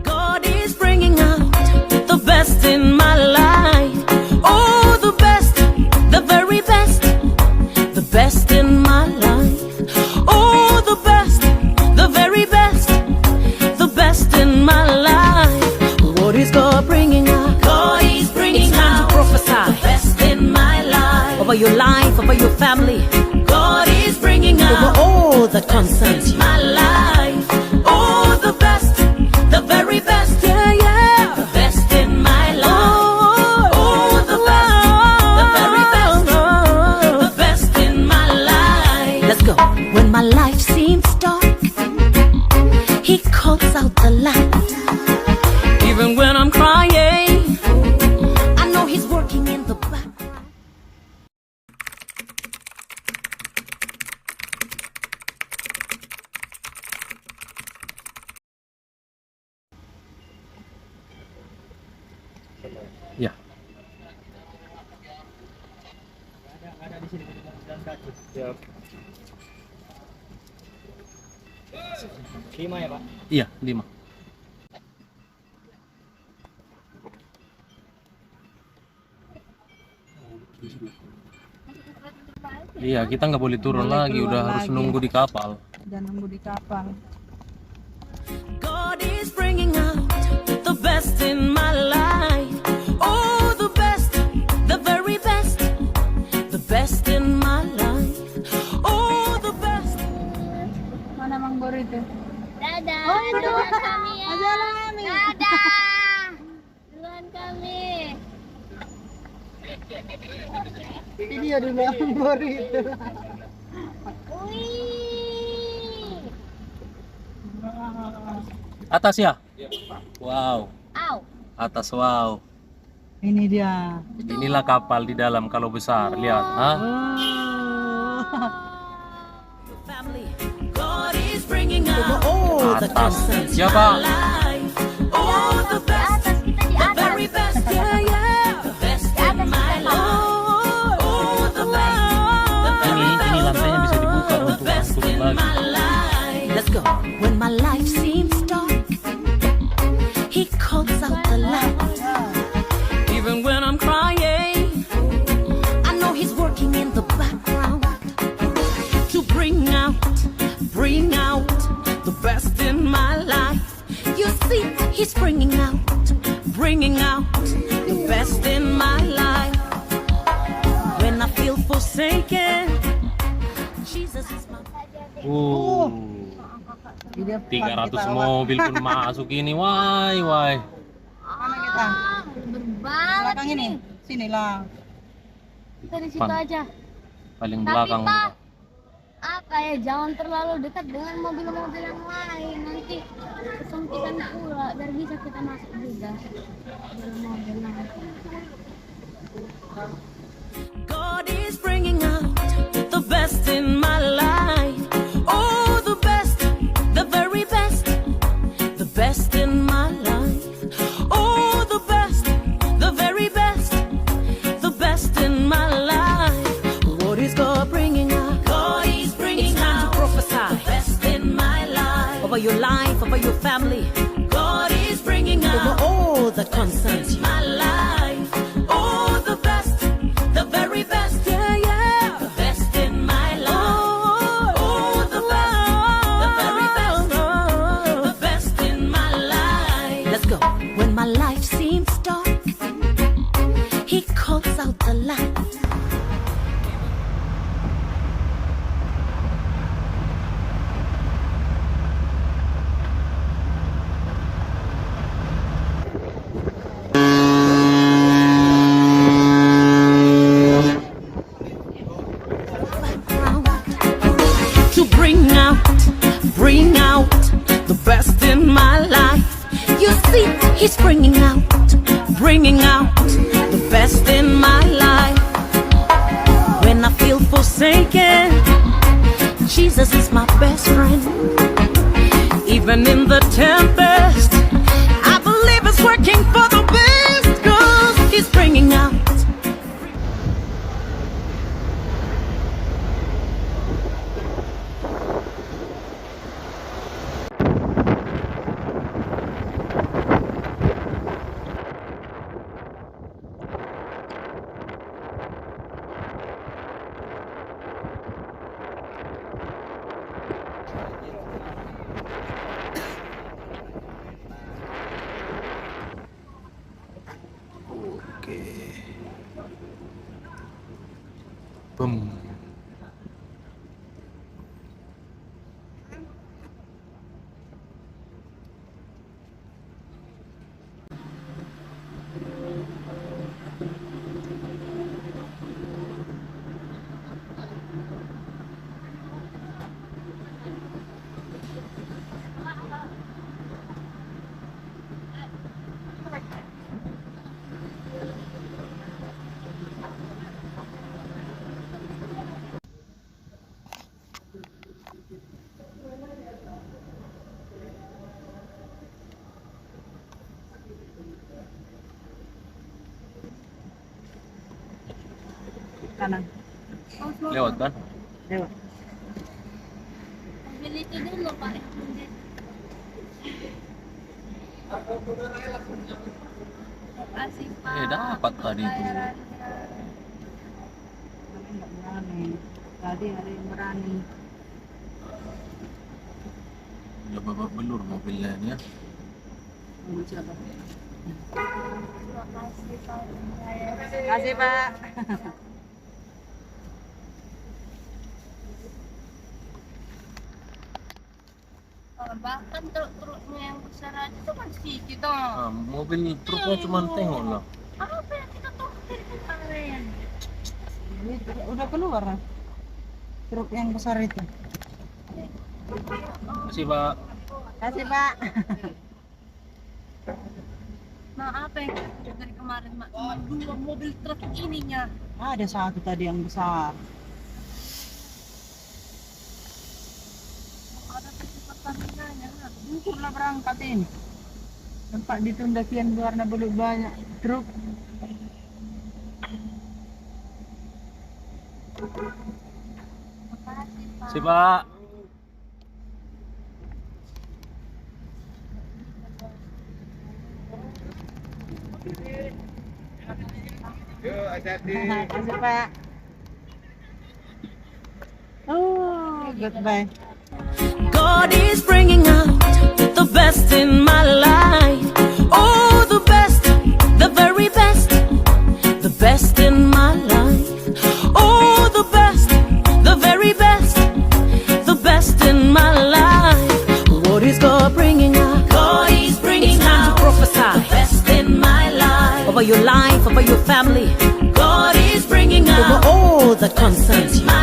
God is bringing out the best in my life. Oh, the best, the very best, the best in my life. Oh, the best, the very best, the best in my life. What is God bringing out? God is bringing out to prophesy the best in my life. Over your life, over your family. God is bringing out over all that concerns my life. Oh, the best, the very best, yeah, yeah, the best in my life. Oh, the best, the very best, the best in my life. Let's go. When my life seems dark, He calls out the light. Even when I'm crying, I know He's working in the background. Ya. Ada di sini jalan kaki. Siap. 5 ya, Pak? Iya, 5. Iya, kita nggak boleh turun Boleh lagi, keluar udah harus lagi. nunggu di kapal. Dan nunggu di kapal. God is bringing out the best in my life. Oh, the best, the very best, the best in my life. Oh, the best. Mana Mang Bor itu? Dadah, Oh, itu. duluan kami ya. Ajalah kami. Dadah, duluan kami. Video di Mang Bor itu. Wih, Atas ya? Wow, au, atas wow. Ini dia. Inilah kapal di dalam kalau besar, lihat. Hah? Family. God is bringing out all that Atas. concerns Ya, my Pak. life. Oh, the di best, atas, kita di the atas. very best, yeah, yeah, the best in my life. Oh, the best, the very Ini best, lantainya bisa dibuka the untuk best turun in lagi. my life. Let's go. When my life seems dark, He calls out the light. Even when I'm crying, I know He's working in the background to bring out the best in my life. You see, He's bringing out the best in my life. When I feel forsaken, Jesus is my. 300 mobil pun masuk ini, why. Mana kita? berbanget Belakang ini. Sini lah. Kita di situ Pan. aja. Paling Tapi, belakang. Pak, apa ya, jangan terlalu dekat dengan mobil-mobil yang lain, nanti kesempitan pula, biar bisa kita masuk juga dalam mobil nanti. God is bringing out the best in my life. Oh, the best, the very best, the best in my life. Oh, the best, the very best, the best in my life. What is God bringing out? God is bringing out to prophesy the best in my life. Over your life, over your family. God is bringing out over all that concerns my life. Oh, the best, the very best, yeah, yeah, the best in my life. Oh, the best, the very best, the best in my life. Let's go. When my life seems dark, He calls out the light. To bring out the best in my life. You see, He's bringing out the best in my life. When I feel forsaken, Jesus is my best friend. Even in the tempest, I believe it's working for the best, 'cause He's bringing out. Bum. Kanan. Lewat kan? Lewat. Ambil itu dulu Pak. Makasih Pak. Dapat tadi itu. Kami nggak berani. Tadi ada yang berani. Ya babak belur mobilnya ini ya. Mobil siapa? Makasih Pak. Terima kasih Pak. Bahkan truk-truknya yang besar aja itu kan sedikit dong. Nah, mobil truknya cuma tengok lah. Apa yang kita tahu dari kemarin? Ini udah keluar lah. Truk yang besar itu. Makasih Pak. Terima kasih Pak. Nah, apa yang kita tahu dari kemarin, Mak? Cuma 2 mobil truk ininya. Ada satu tadi yang besar. Ada pertamina-nya. Ukurlah berangkat ini. Tempat ditunda kian warna belum banyak truk. Makasih Pak. Si Pak. Terima kasih Pak. Oh, goodbye. God is bringing out the best in my life. Oh, the best, the very best, the best in my life. Oh, the best, the very best, the best in my life. What is God bringing out? God is bringing out to prophesy the best in my life. Over your life, over your family. God is bringing out over all that concerns you.